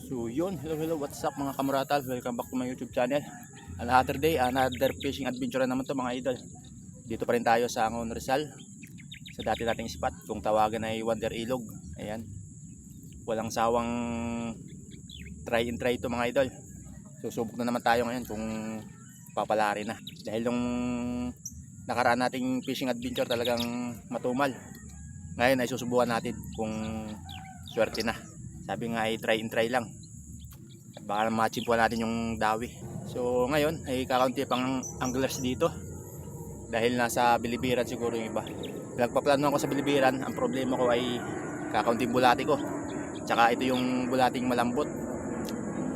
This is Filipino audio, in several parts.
So yun, hello, what's up mga kamuratal? Welcome back to my YouTube channel. Another day, another fishing adventure naman to mga idol. Dito pa rin tayo sa Angon Rizal, sa dati nating spot, kung tawagan ay Wonder Ilog. Ayan, walang sawang try and try to mga idol. Susubok na naman tayo ngayon kung papalari na. Dahil yung nakaraan nating fishing adventure talagang matumal. Ngayon ay susubukan natin kung swerte na. Sabi nga ay try and try lang. At baka matching po natin yung dawi. So ngayon ay kakaunti pang anglers dito. Dahil nasa Bilibiran siguro yung iba. Nagpaplano ako sa Bilibiran. Ang problema ko ay kakaunting bulati ko. Tsaka ito yung bulating malambot.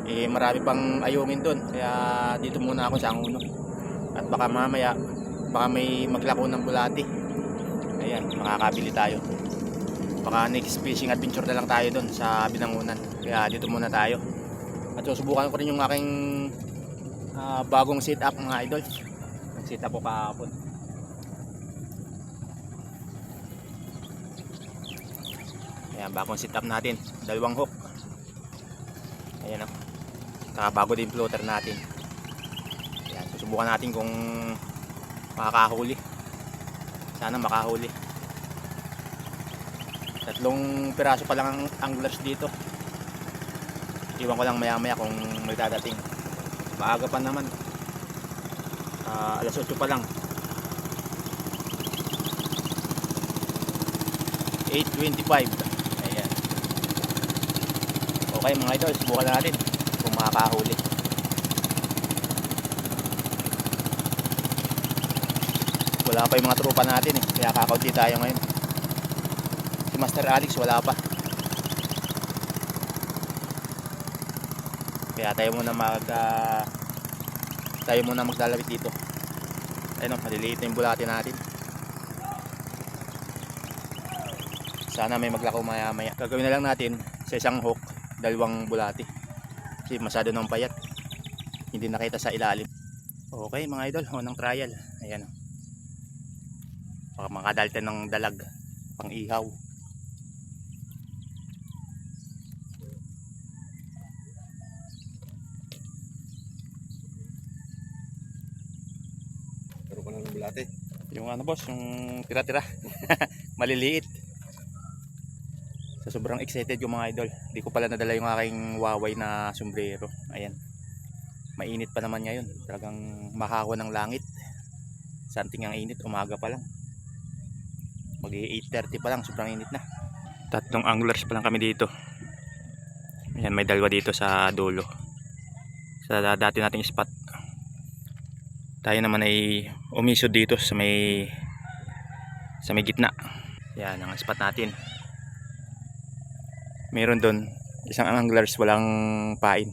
Eh marami pang ayungin dun. Kaya dito muna ako sa Anguno. At baka mamaya baka may maglako ng bulati. Ayan, makakabili tayo. Baka next fishing adventure na lang tayo doon sa Binangunan. Kaya dito muna tayo. At susubukan ko rin yung aking bagong setup mga idol. Nag-setup ko kahapon. Ayan, bagong setup natin. Dalawang hook. Ayan o. Saka bago din floater natin. Ayan, susubukan natin kung makakahuli. Sana makahuli. Tatlong piraso pa lang ang anglers dito. Iwan ko lang maya maya kung magdadating. Maaga pa naman. Alas 8 pa lang. 8:25. Ayan. Okay mga idol, subukan natin kung makakahuli. Wala pa yung mga tropa natin eh. Kaya kakaunti tayo ngayon. Si Master Alex wala pa. Kaya tayo muna maglalawit dito. Ayun, maliliit na yung bulati natin. Sana may maglako maya maya. Gagawin na lang natin sa isang hook, dalawang bulati. Kasi masyado nang payat. Hindi nakita sa ilalim. Okay mga idol, unang trial. Ayan. Baka makadaltan ng dalag pang ihaw. Pero pa ng bulate. Yung ano boss, yung tira-tira. Maliliit. Sa sobrang excited yung mga idol. Hindi ko pala nadala yung aking Huawei na sombrero. Ayan. Mainit pa naman ngayon. Talagang makahawa ng langit. Santing ang init, umaga pa lang. Mag-8:30 pa lang, sobrang init na. Tatlong anglers pa lang kami dito. Ayan, may dalawa dito sa dulo. Sa dati nating spot. Tayo naman ay umisod dito sa may gitna. Yan ang spot natin. Meron doon isang anglers walang pain.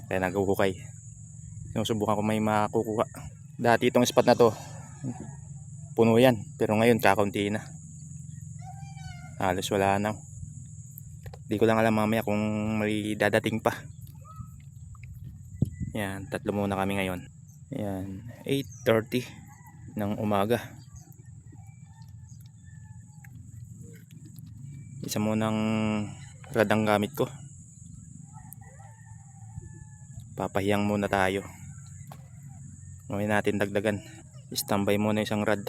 Kaya naghuhukay. Sinusubukan ko may makukuha. Dati itong spot na to puno yan, pero ngayon kakaunti na. Halos wala na. Di ko lang alam mamaya kung may dadating pa. Yan, tatlo muna kami ngayon. Yan, 8:30 ng umaga. Isa munang rad ang gamit ko. Papahiyang muna tayo. Mamaya natin dagdagan. Standby muna isang rad.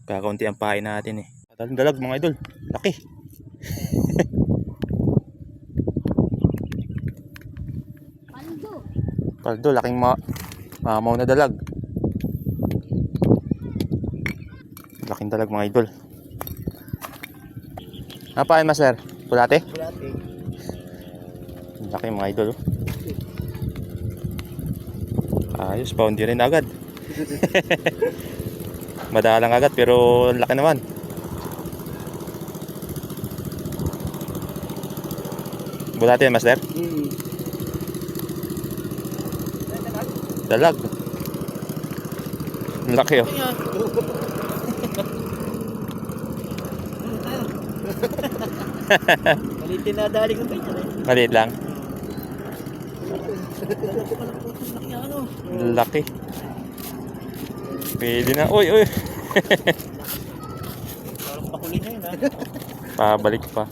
Kakaunti ang pain natin eh. Dalag mga idol. Laki. Paldo, laking mamaw na dalag. Laking dalag mga idol. Napain master? Bulate? Bulate. Laki mga idol. Ayos, poundi rin agad. Madalang agad pero laki naman. Bulate master? Dalag. Laki oh. Maliit na dali ko kayo. Maliit lang. Laki. Pwede na. Uy, uy. Parang pakuli na yun ha. Pabalik pa.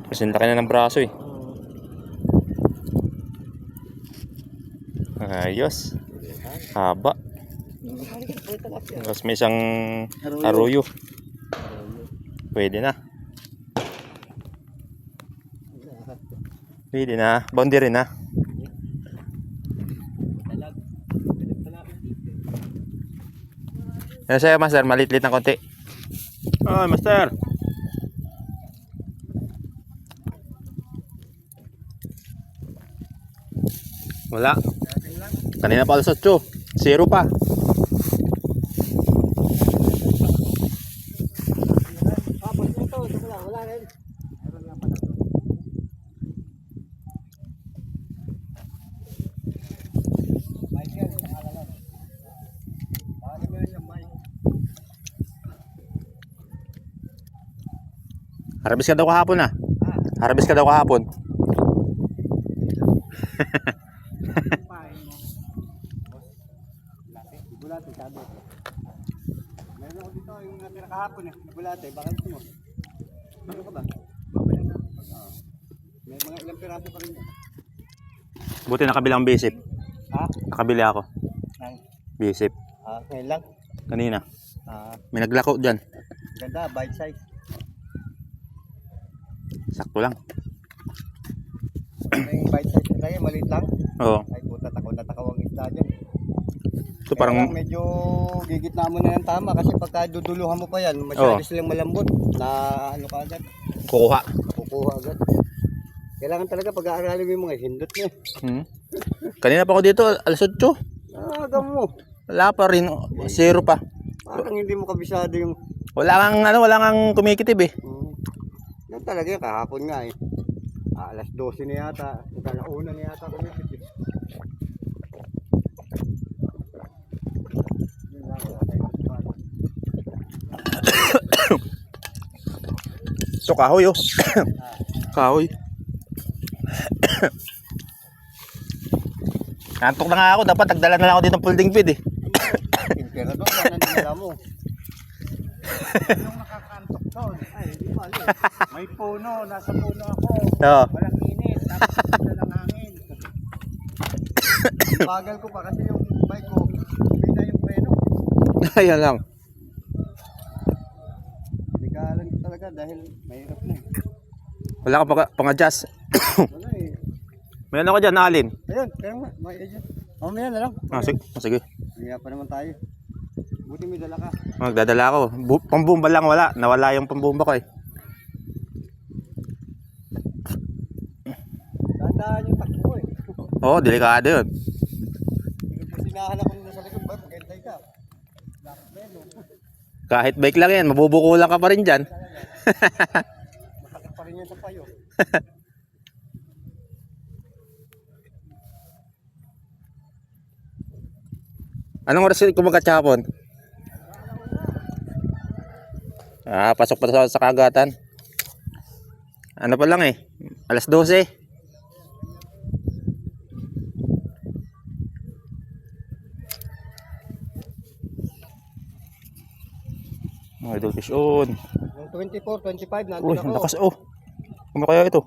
Kasi laki na ng braso eh. Ayos. Haba. Tapos may isang arroyo. Pwede na. Pwede na. Boundary na. Ano sa'yo, master? Malit-lit ng konti. Oh, master. Wala. Kanina pa alas 8. 0 pa. Harvest ka daw kahapon ah. Harvest ka daw kahapon. Bulate, sabi. Meron ako dito yung natira kahapon eh. Bulate, baka gusto mo. Meron ka ba? May mga ilang piraso pa rin yan. Buti nakabili ang bisip. Ha? Nakabili ako. Nang? Bisip. Ngayon lang. Kanina. May naglako dyan. Ganda, bite size. Sakto lang. May bite size na tayo, maliit lang. Oo. Ay puta, natakaw ang isda dyan. Ito parang Kaya lang, medyo gigitna mo na ng tama kasi pagka duduluhan mo pa yan, masyado silang malambot na ano ka agad, kukuha. kukuha agad. Kailangan talaga pag-aaralin mo yung mga hindot niya. Kanina pa ako dito, alas 8. Agam mo. Wala pa rin. 0 pa. Parang hindi mo kabisado yung... Wala kang kumikitib eh. Yan talaga yung kahapon nga eh. Alas 12 na yata. Una na yata kumikit. Ito kahoy oh. Kahoy. Nantok na nga ako. Dapat nagdala na lang ako dito ng folding feed eh. Emperador, yan ang dinala mo. Anong nakakantok doon? Ay, hindi mali. May puno, nasa puno ako. Oo. Walang init, tapos na ng hangin. Bagal ko pa kasi yung bike ko, hindi na yung preno. Ayan lang. Ligalan ko talaga dahil mahirap na eh. Wala ka pang-adjust. Wala eh. May ano ka dyan, alin? Ayun, kaya nga, may agent. Mamaya na lang. Sige. Kaya pa naman tayo. Buti may dala ka. Magdadala ako. Pambumba lang wala. Nawala yung pambumba ko eh. Tandaan yung takbo eh. Oo, delikado yun. Sinahan ako nila sa likod ba? Magantay ka. Kahit bike lang yan, mabubukulan ka pa rin dyan. Masakit pa rin yan sa payo. Anong oras kumagat hapon? Pasok pa sa kagatan. Ano pa lang eh, alas 12. Mga idol fish on. Yung 24, 25, nandun Uy, ako. ang lakas oh. Ano kaya ito?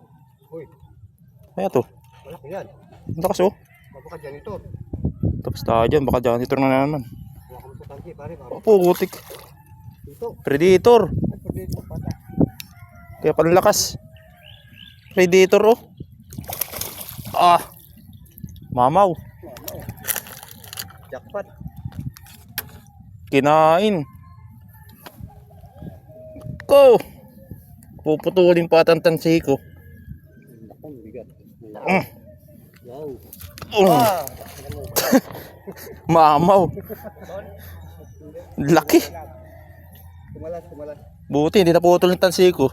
Uy, Kaya to? malaki yan. Ang lakas oh. Baka ka dyan ito. Tapos tayo dyan, baka janitor na naman. Huwag ka mo sa tangki, pare. Opo, gutik. Dito. Predator. Ay, dito, pata. Kaya panlakas. Predator oh. Mamaw. Jackpot. Kinain. Ko. Puputulin pa ang tansi ko. Ang bigat. Mm. Wow. Mamaw. Laki. Kumalas. Buti hindi naputol ng tansi ko.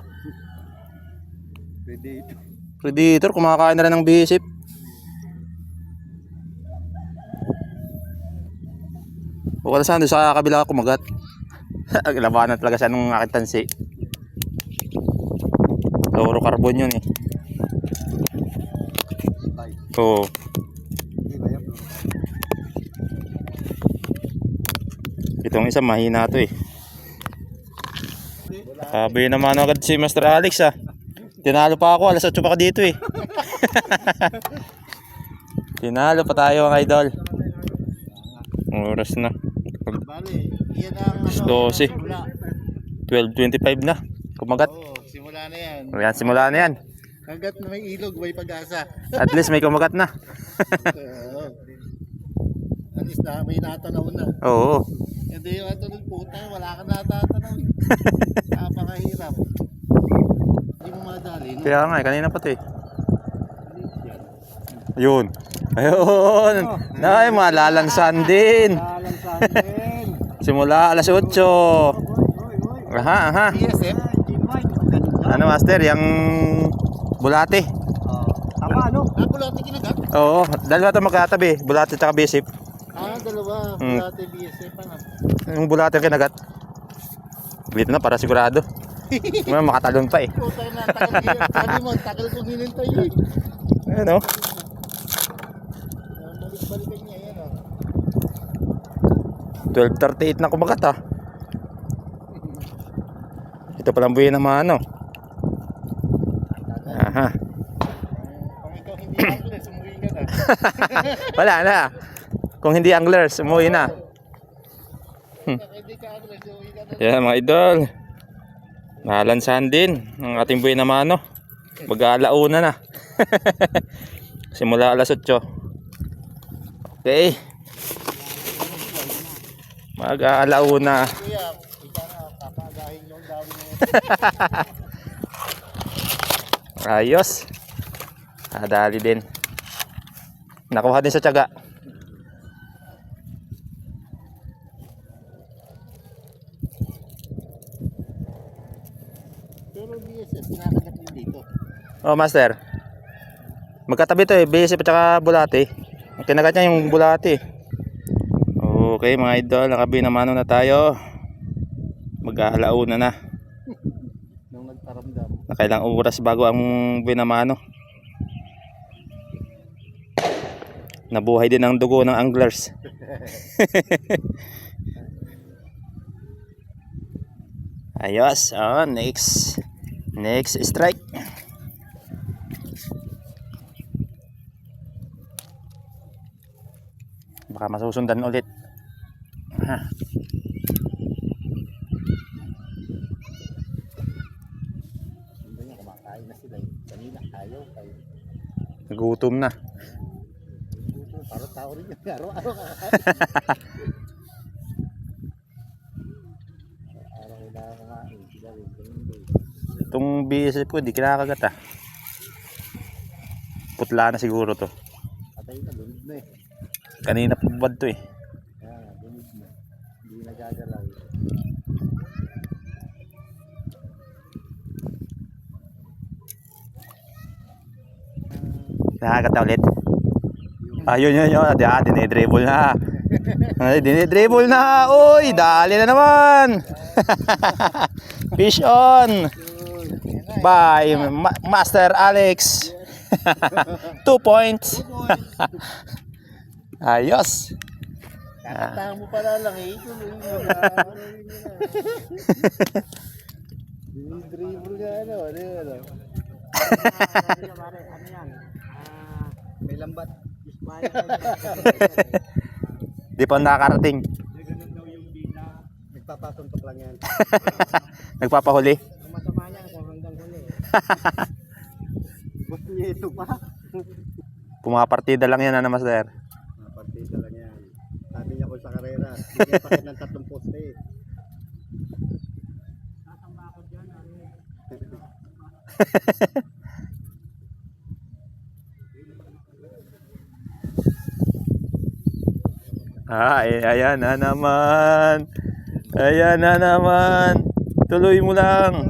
Pwede ito. Predator, kumakain na rin ng bisip. O kala saan doon sa kabila ka kumagat. Labanan talaga siya nung aking tansi. Fluorocarbon yun eh. Bye. Oo. Hindi ba yan? Itong isa mahina to eh. Sabi naman agad si Master Alex ah. Tinalo pa ako, alas 8 pa ako dito eh. Tinalo pa tayo mga idol. Oras na. Bali, yan ang ano. 12. Simula. 12:25 na. Kumagat. Oo, simula na yan. Ayan, simula na yan. Hanggat na may ilog, may pag-asa. At least may kumagat na. Oo. At least na, may natanaw na. Oo. Hindi yung ato ng puta, wala ka natatanaw. Napakahirap. Hindi mo madali, no? Kaya nga, kanina pa to eh. Ayun. Ayun. Ay, malalansan din. Lalansan din. Simula alas 8. Aha, aha. BSF? Ano master, yung bulate. Tama, ano? Bulate kinagat? Oo, dalawa ito magkatabi. Bulate at bisip. Dalawa. Bulate BSF, ano? Yung bulate yung kinagat. Dito na para sigurado. Makatalon pa eh. Puta na, tagal mo, tagal kong hinintay eh. Ayun o. Balik-balikan niya, yan o. 12:38 na kumagat ah. Ito palang buhay ng mga ano. Aha. Kung ikaw hindi angles, umuwi ka na. Wala na. Kung hindi anglers, umuwi na. Kung hindi ka angles, umuwi ka na. Yan mga idol. Nalansahan din ang ating buhay na mano. Mag-aalauna na. Simula alas 8. Okay. Mag-aalauna. Kuya, ika na, kapagahin yung dami mo. Ayos. Dali din. Nakuha din sa tiyaga. Pero BSF, kinakagat niyo dito. Oh, master. Magkatabi to eh, base at saka bulate. Kinagat niya yung bulate. Okay mga idol, nakabi naman na tayo. Mag-aalauna na. Nung nagparamdam. Nakailang oras bago ang binamano. Nabuhay din ang dugo ng anglers. Ayos, next strike. Baka masusundan ulit. Ha. Hindi niya, kumakain na sila. Kanina, ayaw kayo. Nagutom na. Parang tao rin yung araw-araw kakain. Araw na kumain. Sila rin, ganun din. Itong BSF ko, di kinakagat ah. Putla na siguro to. Patay na, lunod na eh. Kanina pabad to eh. Kaya, lunod na. Hindi nagagalaw. Nakagat na ulit. Ayun yun. Dinidribble na. Ay, dinidribble na. Uy, dali na naman. Fish on. By Master Alex. 2 points. Ayos. Kakatahan mo pala lang eh. Tuloy mo na. Dribble nga ano. Ano yan? Ano yan? May lambat. Di pa nakakarating. Nagpapatuntok lang yan. Nagpapahuli. Ang masama niya kung hanggang huli. Ba't niya ito pa? Pumapartida lang yan na master. Partida lang yan. Sabi niya ko sa karera. Bigyan pa ng 3 poste. Nasamba ako dyan. Ayan na naman. Ayan na naman. Tuloy mo lang.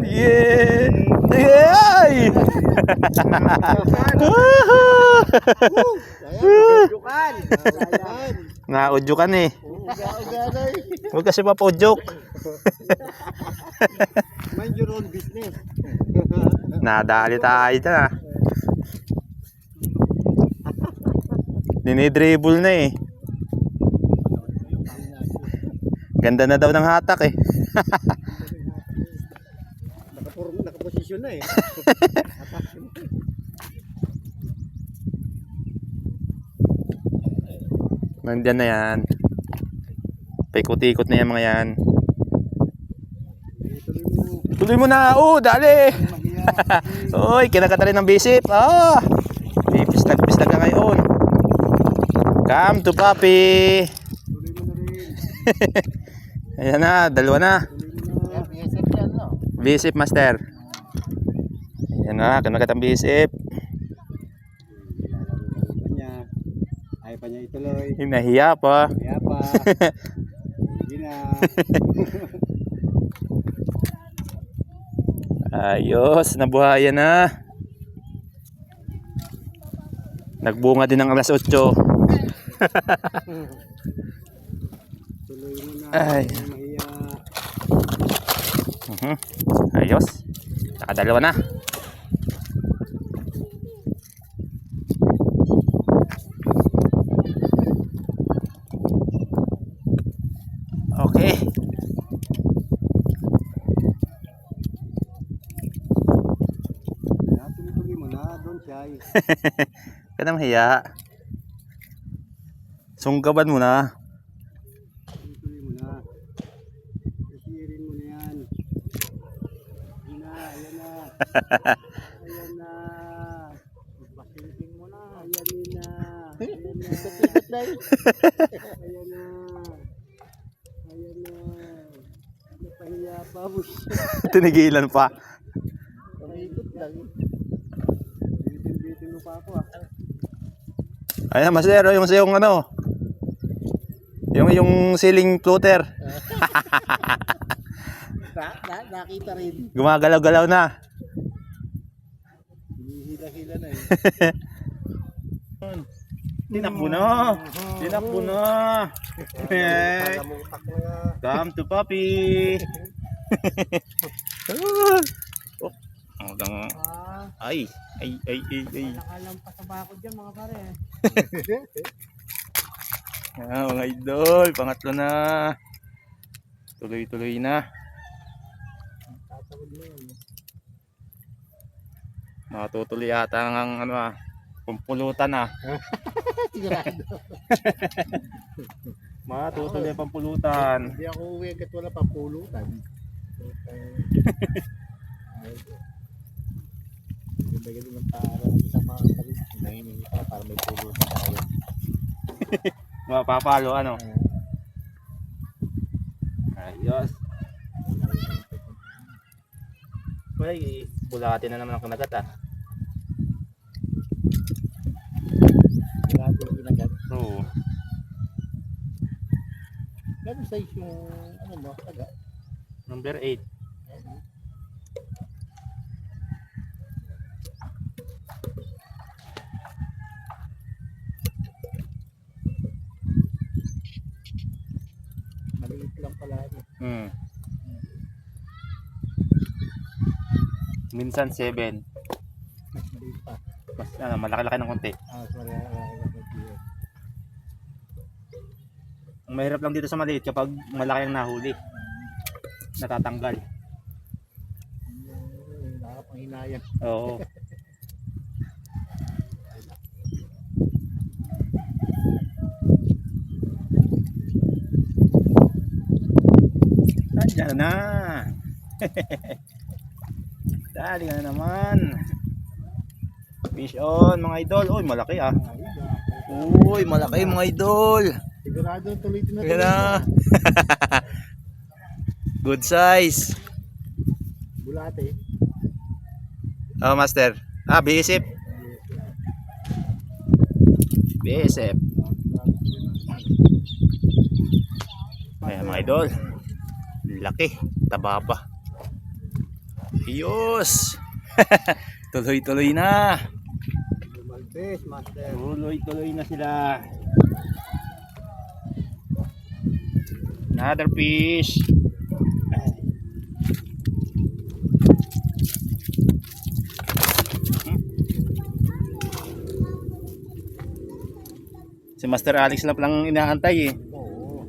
Yeah! Yay! Naudyukan eh. Huwag kasi mapudyok. Mind your own business. Nadali tayo dyan ah. Dinidribble na eh. Ganda na daw ng hatak eh. Nakapurma posisyon na eh. Attack. Nandiyan na yan. Paikot-ikot na yan mga yan. Tuloy mo na. Oh, dali. Oy, kinakata rin ng bisip. Ah. Pistag na ngayon. Come to papi. Tuloy mo na rin. Ayan na, dalawa na. BSF yan, no? Bisip master. Ayan na, kinakata ng bisip. Ayaw pa niya ituloy. Nahiya pa. Kaya pa. Hindi na. Ayos, nabuhayan na. Nagbunga din ng alas 8. Tuloy mo na. Ay. Mahiya. Ayos. Nakadalawa na. Okay. Tuloy mo na. Doon siya. Kanang hiya. Sunggaban mo na. Tuloy mo na. Kasirin mo na yan. Ayan na. Ayan na. Ayan na. Basilipin mo na. Ayan na. Ayan na. Ayan na. Ayan na. Napahiya pa. Tinigilan pa. Pangikot lang. Bitin-bitin mo pa ako ah. Ayan, master, yung ano. Yung ceiling floater. Nakita rin. Gumagalaw-galaw na. Hila-hila na eh. Tinakbo na. Tinakbo na. Palamutak na nga. Come to papi. Oh, hanggang ay. Nakalampas sa bakod dyan mga pare. Mga idol, pangatlo na. Tuloy-tuloy na. Tatawid mo yun. Matutuloy ata ang pampulutan ah. Sigurado. Matutuloy ang pampulutan. Hindi ako uwi agad wala pa pulutan. Ganda-ganda ng para sa mga kalit. Nahiningi pa para may pulutan tayo. Mapapalo ano. Ayos. Ay, bulatin na naman ang kanagat ah. Sigurado yung ginagat. Oo. Gano'n size yung ano mo, taga? Number 8. Maliit lang pala. Minsan 7. Maliit pa. Mas malaki-laki ng konti. Sorry. Ang mahirap lang dito sa maliit kapag malaki ang nahuli. Natatanggal. Nakapanghinayang. Oo. Nandiyan na. Dali na naman. Fish on mga idol. Uy, malaki ah. Uy, malaki mga idol. Sigurado tuloy na Yan na. Good size. Bulate. Oh, master. Ah, bisip. Bisip. Ayan mga idol. Laki. Taba pa. Ayos. Tuloy-tuloy na. Maltes, master. Tuloy-tuloy na sila. Another fish. Si Master Alex lang inaantay eh. Oo.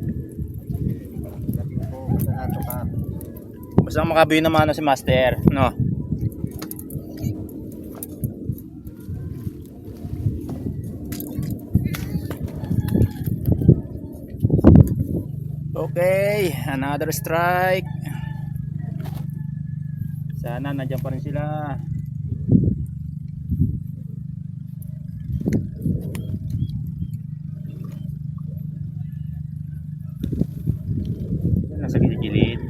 Dating po, basta nato ka. Basta makabuhin naman si Master, no? Okay, another strike. Sana nandiyan pa rin sila. Yan, nasa gilid-gilid.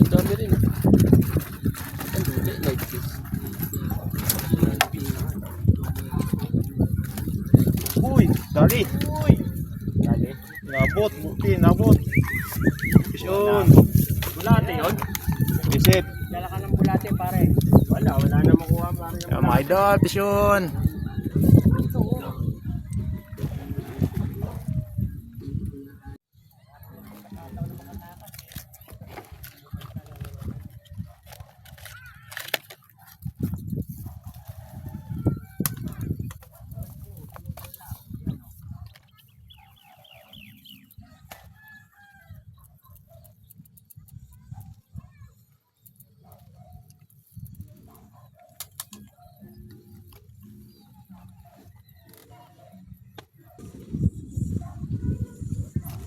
Dami rin. Like this. Uy, dali. Uy. Dali. Nabot, buti, nabot. Fish on. Bulate yun? Isip. Dala ka ng bulate pare. Wala na makuha pare. Yan mga idol, fish on.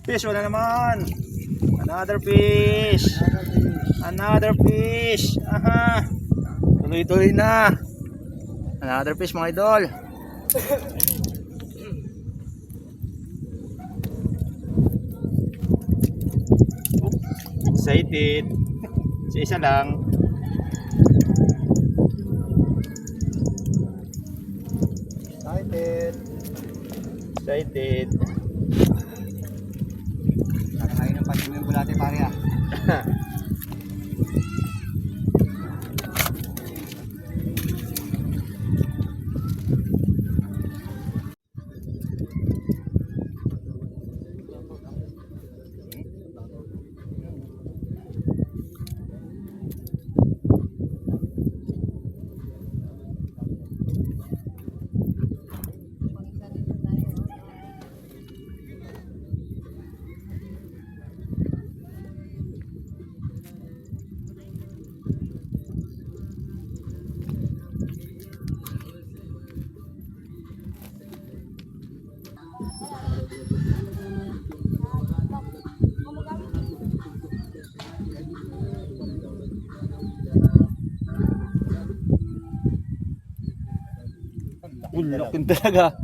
Fish, wala naman. Another fish. Another fish. Aha. Tuloy-tuloy na. Another fish mga idol. Excited. Isa lang. Excited. Excited. Nakakain ng pati mo yung bulate pare ah. Lakin talaga.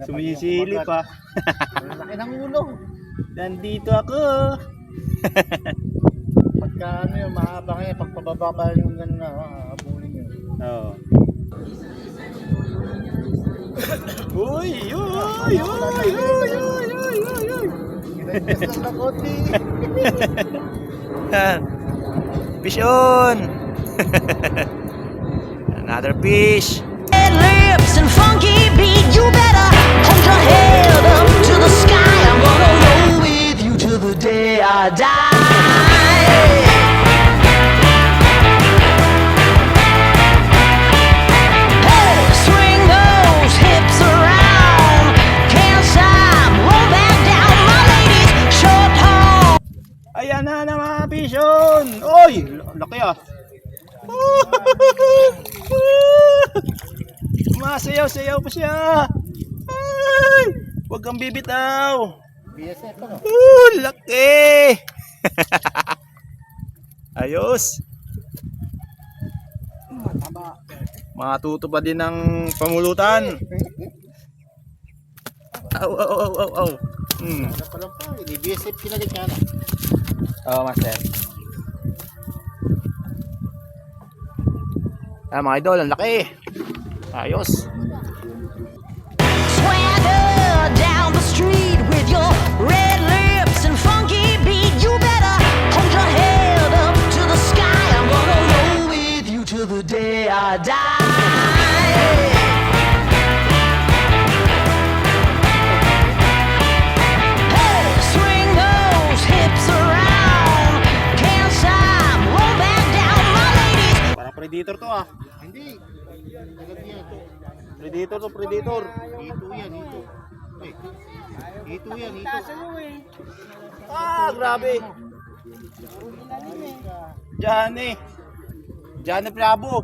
Sumisili pa. Laki ng ulo. Nandito ako. Pagka ano yun, mahaba ngayon. Pagpababa pa yung gano'n na, abulin yun. Oo. Uy, uy, uy, uy, uy, uy. Kinagdas lang na konti. Fish on. Another fish. Red lips and funky beat. You better hold your head up to the sky. I'm gonna roll with you till the day I die. Hey, swing those hips around. Can't stop, roll back down. My ladies, short haul. Ayan na naman fish on. Oy, laki ah. Masayaw-sayaw pa siya. Ay, huwag kang bibitaw. BSF ano? Laki. Ayos. Mataba. Matuto pa din ng pamulutan. Aw, aw, aw, aw, aw. Wala pa lang pa. Hindi BSF kinalit ka na. Oo, master. Ah, mga idol, ang laki. Ayos. Swagger down the street with your red lips and funky beat. You better hold your head up to the sky. I'm gonna roll with you till the day I die. Hey, swing those hips around. Can't stop, roll back down, my ladies. Parang predator to ah. Hindi. Talaga yan. Predator to, predator. Ito yan, ito. Ito yan, ito. Ah, grabe. Diyan eh. Johnny Bravo.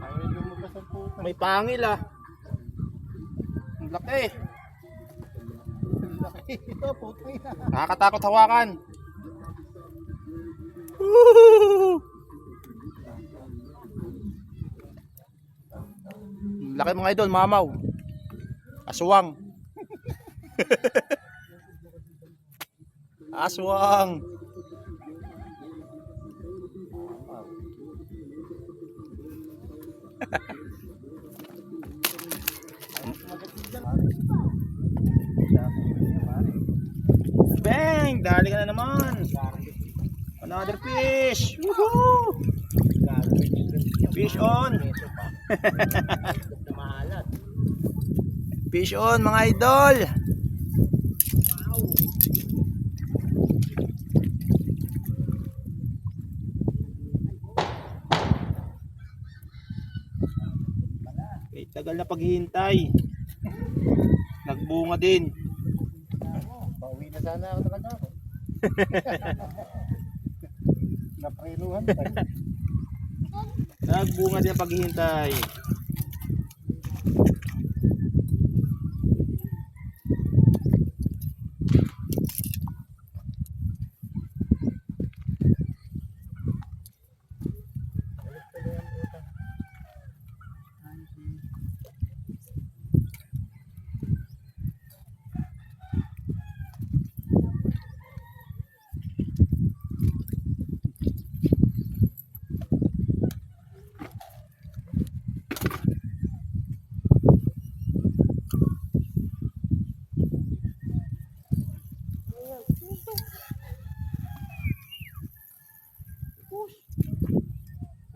Ayaw lumabas ang puta. May pangil ah. Ang laki. Ito, puta na. Nakakatakot hawakan. Woo! Laki mga idol, mamaw. Aswang. Aswang. Bang! Dali ka na naman. Another fish. Woohoo! Fish on. Fish on mga idol. Okay, tagal na paghihintay. Nagbunga din. Pauwi na sana ako talaga. Naprenuhan pa. Nagbunga din ang paghihintay.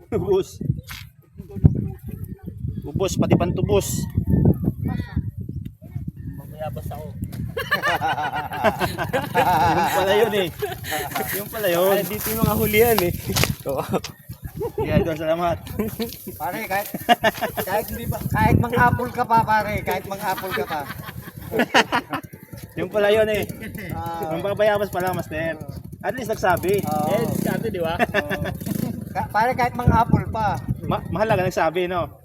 Ubus. Ubus, pati pantubos. Mamaya basta ako. Yung pala yun eh. Yung pala yun. Ay, dito yung mga hulihan eh. Yeah, idol, salamat. Pare, kahit hindi ba, kahit mang-apple ka pa, pare, kahit mang-apple ka pa. Yung pala yun eh. Ah, Yung pabayabas pala, master. At least nagsabi. Oo. Eh, sabi di ba? Pare, kahit mang-apple pa. Mahalaga nagsabi, no?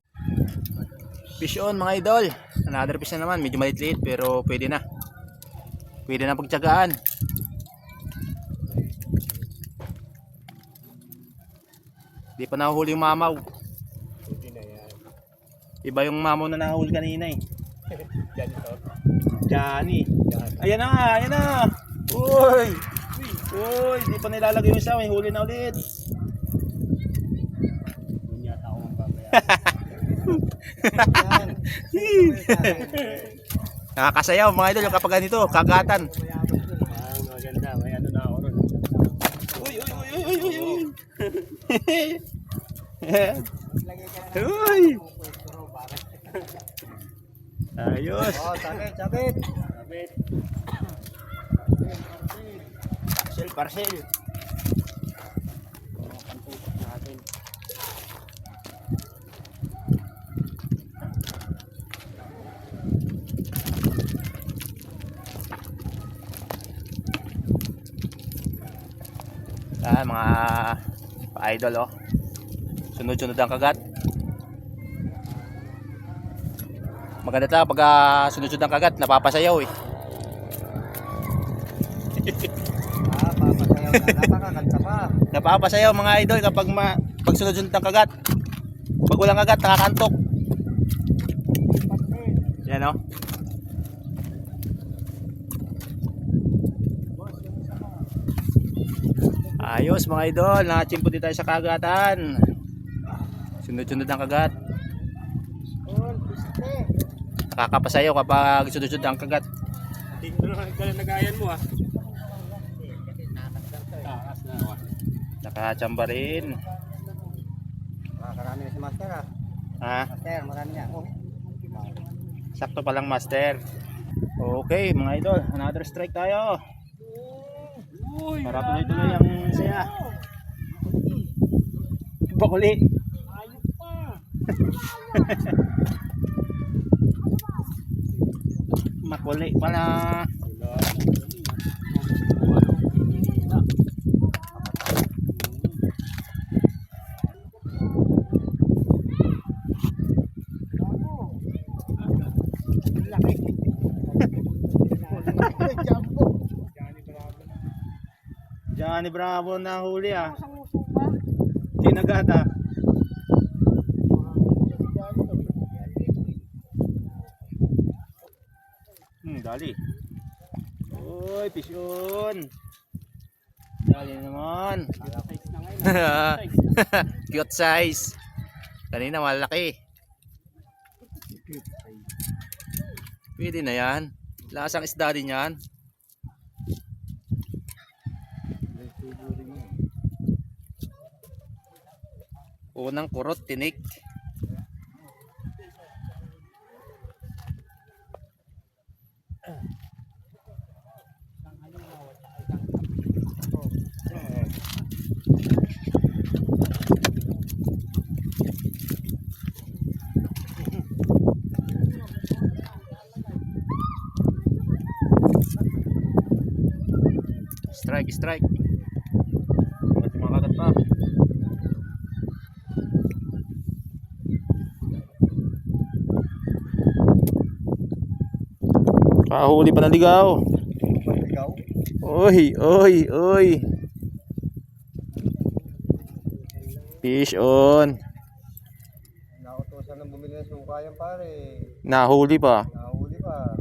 Fish on mga idol. Another fish na naman. Medyo maliit-liit pero pwede na. Pwede na pagtyagaan. Di pa nahuli yung mamaw. Hindi na yan. Iba yung mamaw na nahuli kanina eh. Diyan ito. Johnny. Yan. Ayan na nga, ayan na. Uy! Uy, di pa nilalagay yung isa. May huli na ulit. Yun yata ako ang babaya. Yan. Nakakasayaw mga idol yung kapag ganito, kagatan. Ah, maganda. May ano na ako ron. Uy, uy, uy, uy, uy, uy. Uy. Ayos. Oh, sabit, sabit. Sabit. Parcel, parcel. Pantusok natin. Mga pa-idol oh. Sunod-sunod ang kagat. Maganda ta pag sunod-sunod ang kagat, napapasayaw eh. Ah, papasayaw na. Napakakanta pa. Napapasayaw mga idol kapag pag sunod-sunod ang kagat. Pag walang kagat, nakakantok. Yan oh. Ayos mga idol, nakachimpo din tayo sa kagatan. Sunod-sunod ang kagat. Oh, piste. Nakakapasayaw kapag sunod-sunod ang kagat. Tingnan mo lang nagayan mo ah. Taas na ako. Nakachamba rin. Makakarami na si Master ah. Ha? Master, marami niya. Oh. Sakto palang master. Okay mga idol, another strike tayo. Uy, Para tuloy-tuloy ang saya. Bakuli. ayos pa. Makuli pala. Manny Bravo na huli ah. Isang usok ba? Kinagat ah. Dali. Uy, fish on. Dali naman. Size na ngayon. Cute size. Kanina malaki. Pwede na yan. Lasang isda din yan. Unang kurot, tinik. Strike, strike. Ba't makagat pa? Kahuli pa ng ligaw. Ikaw? Oy, oy, oy. Fish on. Nautosan ng bumili ng suka yan pare. Nahuli pa. Nahuli pa.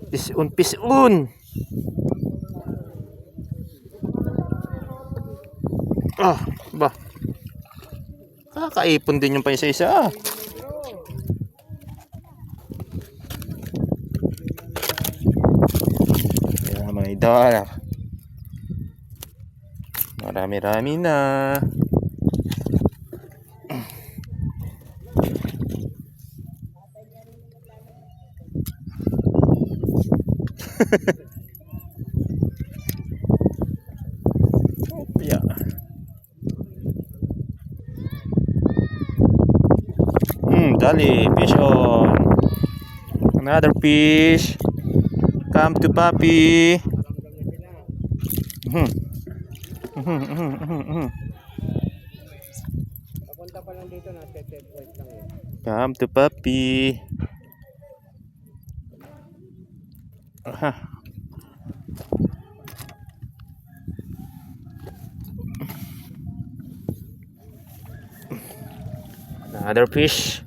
Fish on, fish on. Ah, ba. Kakaipon din yung pa isa-isa. Kaya mga idol. Marami-rami na. Yeah. Dali, fish on. Another fish. Come to papi. Papunta pa lang dito na checkpoint lang eh. Come to papi. Aha. Another fish.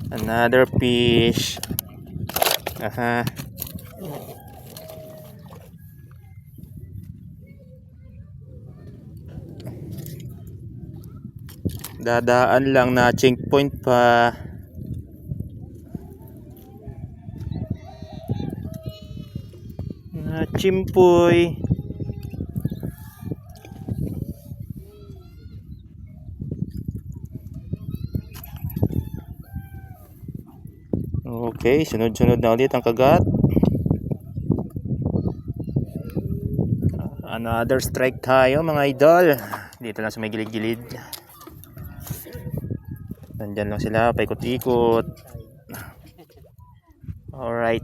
Another fish. Aha. Dadaan lang na checkpoint pa. Na chimpoy. Okay, sunod-sunod na ulit ang kagat. Another strike tayo mga idol. Dito lang sa may gilid-gilid. Nandyan lang sila, paikot-ikot. Alright.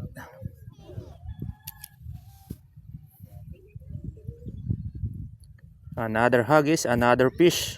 Another huggies, another fish.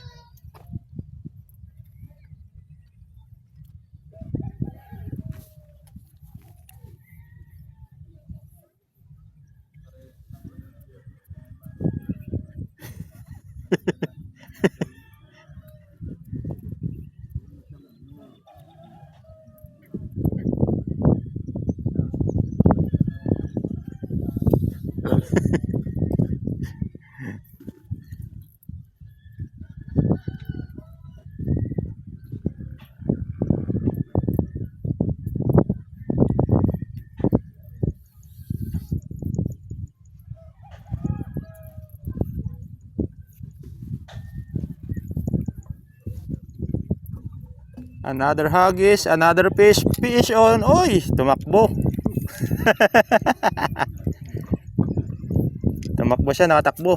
Another huggies, another fish, fish on. Oy, tumakbo. Tumakbo siya, nakatakbo.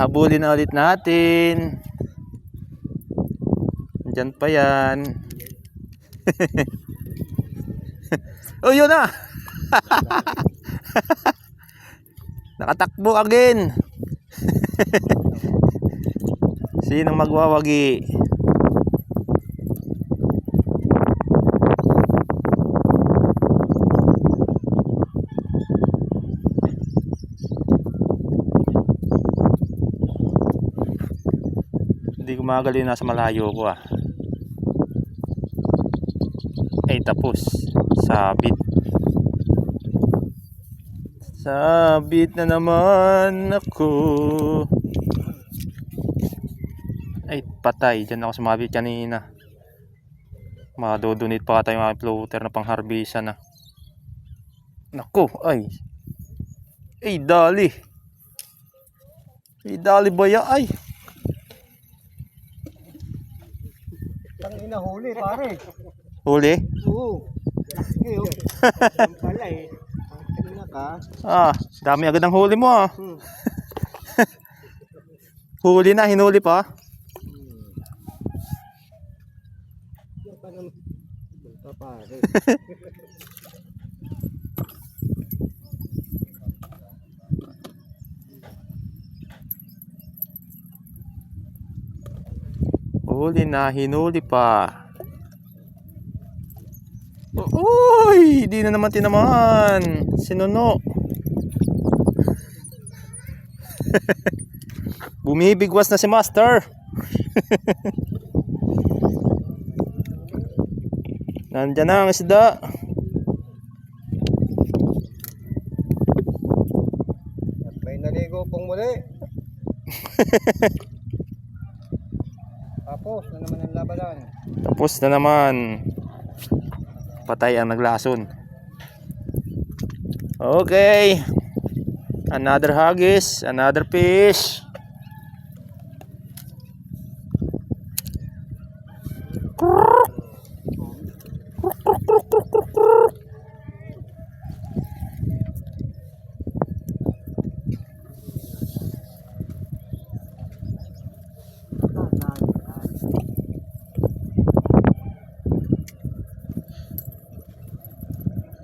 Habulin na ulit natin. Diyan pa yan. Oh, yun na. Nakatakbo again. Sinong magwawagi? Hindi gumagalaw yung nasa malayo ko ah. Ay tapos. Sabit. Sabit na naman ako. Ay patay. Diyan ako sumabit kanina. Madodonate pa tayo mga floater na pangharbisan na. Nako ay. Ay dali. Ay dali baya ay. Ang inahuli, pare. Huli? Oo. Laki, oh. Yan pala eh. Kanina ka. Ah, dami agad ang huli mo ah. Huli na, hinuli pa. Yan pa naman. Yan pa, pare. Huli na, hinuli pa. Uy, di na naman tinamaan. Sinuno. Bumibigwas na si Master. Nandyan na ang isda. At may naligo pong muli. Tapos na naman ang labanan. Tapos na naman. Patay ang naglason. Okay. Another haggis, another fish.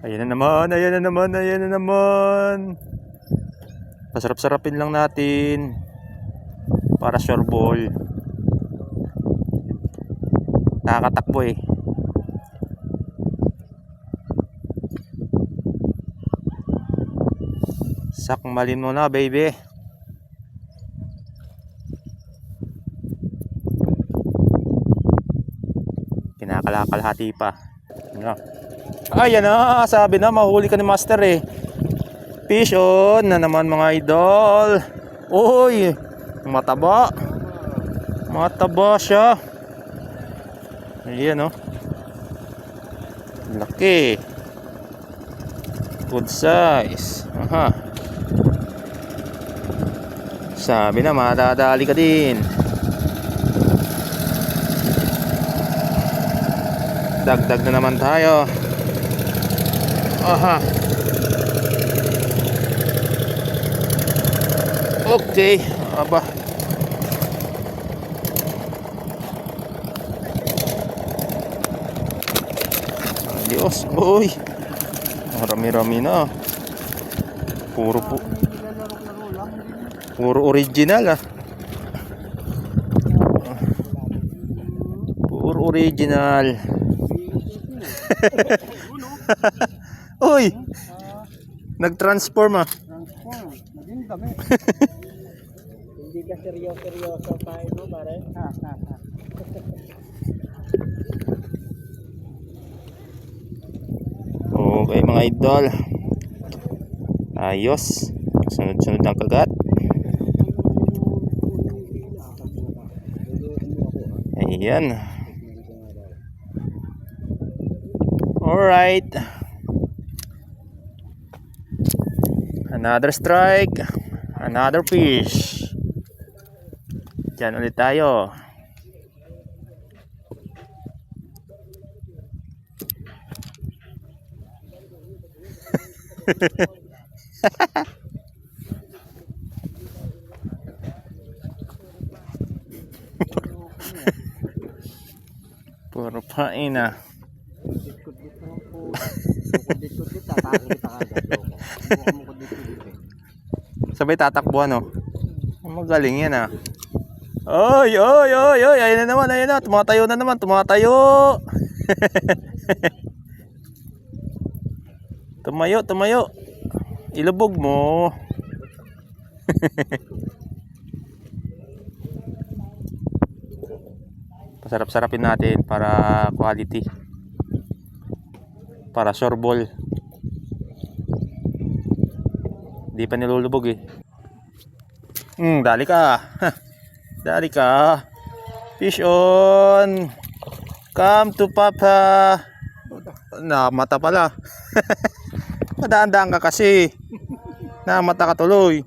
Ayan na naman, ayan na naman, ayan na naman. Pasarap-sarapin lang natin para sure ball. Nakakatakbo eh. Sakmalin mo na baby. Kinakalakalhati pa. Ano? Ayan na, sabi na mahuli ka ni Master eh. Fish on na naman mga idol. Uy, mataba. Mataba siya. Ayan oh. Laki. Good size. Aha. Sabi na madadali ka din. Dagdag na naman tayo. Aha. Okay, aba. Adios, boy. Marami-rami na. Puro original ah. Puro original. Uy! Nag-transform ah. Transform. Naging dami. Hindi ka seryoso tayo mo, pare. Okay mga idol. Ayos. Sunod-sunod ang kagat. Ayan. Alright. Another strike. Another fish. Diyan ulit tayo. Puro pain ah. Sabay tatakbuhan oh. Magaling yan ah. Oy, oy, oy, oy, ayun na naman, ayun na. Tumatayo na naman, tumatayo. Tumayo, tumayo. Ilubog mo. Pasarap-sarapin natin para quality. Para sorbol. Di pa nilulubog eh. Dali ka. Dali ka. Fish on. Come to Papa. Namata pala. Madaan-daan ka kasi. Namata ka tuloy.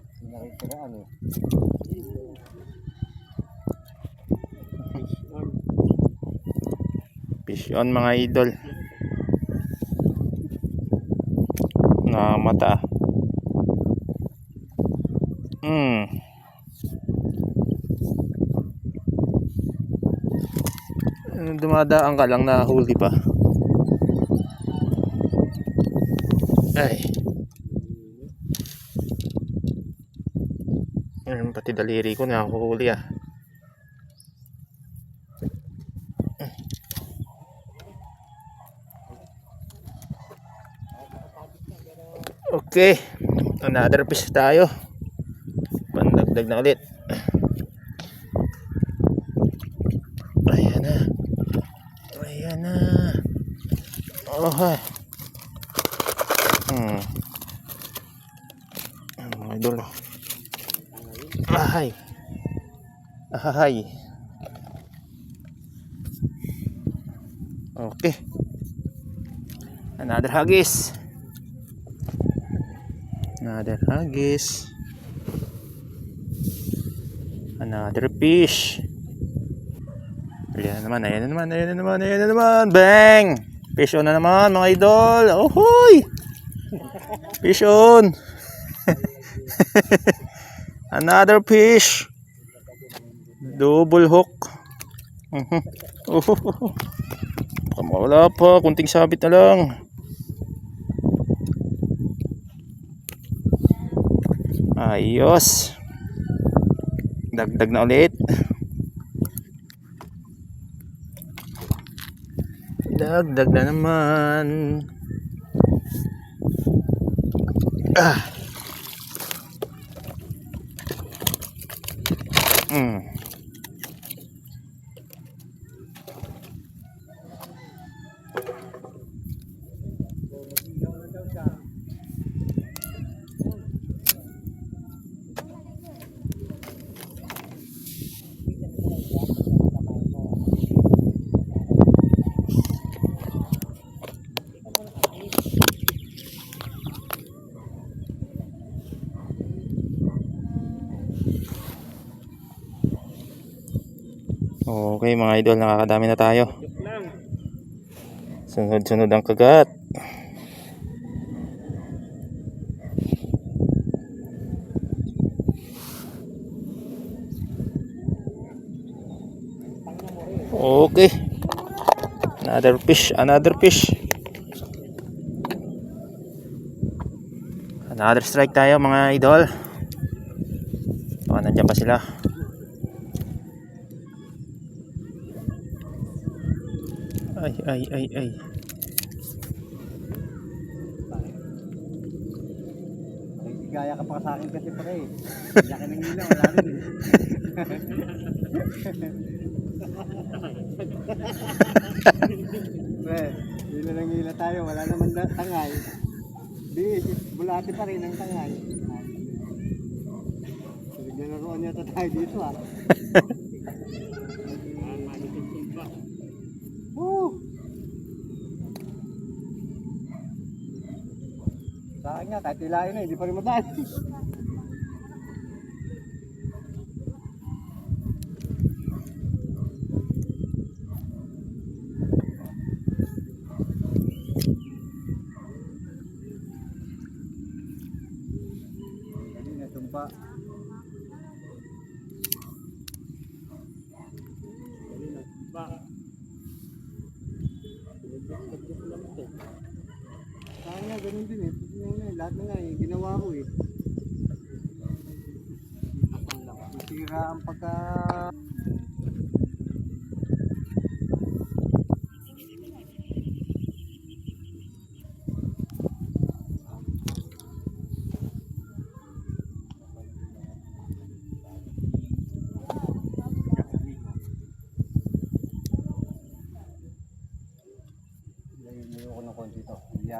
Fish on mga idol. Namata. Dumadaan ka lang na huli pa. Ay. Pati daliri ko na huli ah. Okay. Another fish tayo. Pandagdag na ulit. Ayan na. Ayan na. Oh, ha. Idol. Ahay. Ahay. Okay. Another haggis. Another haggis. Another fish. Ayan na naman, ayan na naman, ayan na naman, ayan na naman. Bang! Fish on na naman mga idol. Ohoy! Fish on. Another fish. Double hook. Baka mawala pa, kunting sabit na lang. Ayos. Dagdag na ulit. Dagdag na naman. Okay mga idol, nakakadami na tayo. Sunod-sunod ang kagat. Okay. Another fish, another fish. Another strike tayo mga idol. Baka nandiyan pa sila. Ay. Gaya ka pa sa akin kasi pare. Laki ng ilaw, wala rin eh. Pre, hila ng hila tayo, wala naman tangay. Di, bulati pa rin ang tangay. Naroon yata tayo dito ah. Sa akin nga, kahit hilahin na, hindi pa rin mataan. Hindi na tumpa. Saan nga, ganun din eh. Lahat na nga eh, ginawa ko eh. Masira ang pagka...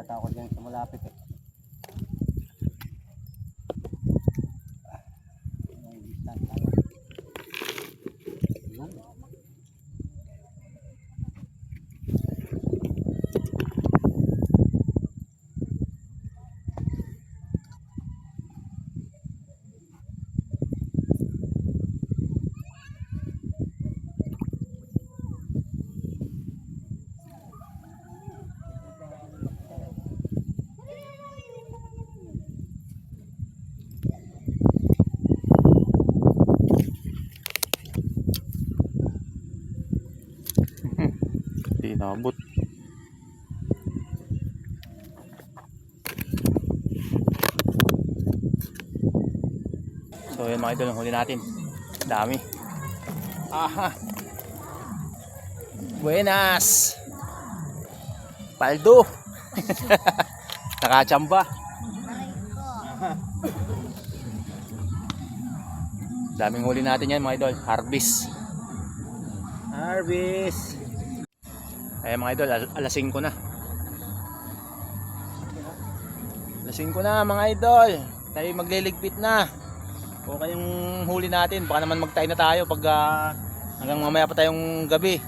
yata ako dyan sa malapit eh. Yung distance tayo. Yun. Hindi nakabot. So yun mga idol, ang huli natin. Dami. Aha. Buenas. Paldo. Nakachamba. Daming huli natin yan mga idol. Harvest. Harvest. Ayan mga idol, alas 5 na. Alas 5 na mga idol. Tayo magliligpit na. O kayong huli natin, baka naman magtay na tayo pag hanggang mamaya pa tayong gabi.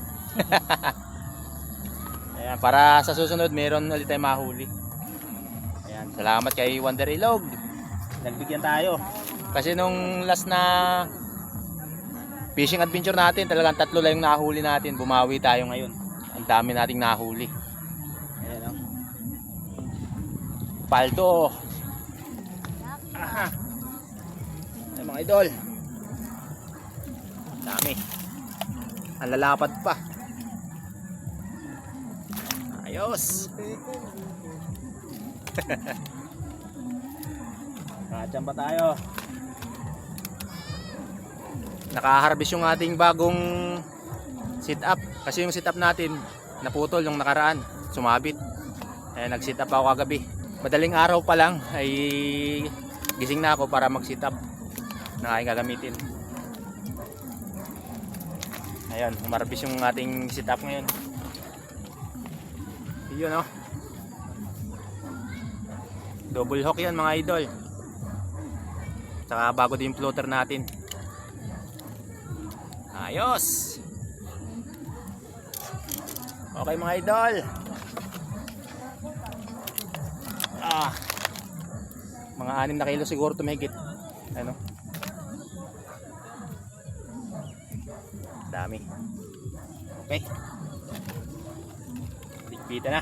Ayan, para sa susunod meron ulit tayong mahuli. Ayan, salamat kay Wonder Ilog. Nagbigyan tayo. Kasi nung last na fishing adventure natin, talagang 3 lang yung nahuli natin. Bumawi tayo ngayon. Ang dami nating nahuli. Ayan o. Paldo. Aha. Ayan mga idol. Dami. Ang lalapad pa. Ayos. Kachan pa tayo. Naka-harvest yung ating bagong sit up. Kasi yung sit up natin naputol yung nakaraan. Sumabit. Ayan, nag sit up ako kagabi. Madaling araw pa lang ay gising na ako para mag sit up na aking gagamitin. Ayan, humarvest yung ating sit up ngayon. Yun o. Double hook yan mga idol. Saka bago din yung floater natin. Ayos. Okay mga idol. Mga 6 na kilo siguro tumigit. Ano? Dami. Okay. Ligpitan na.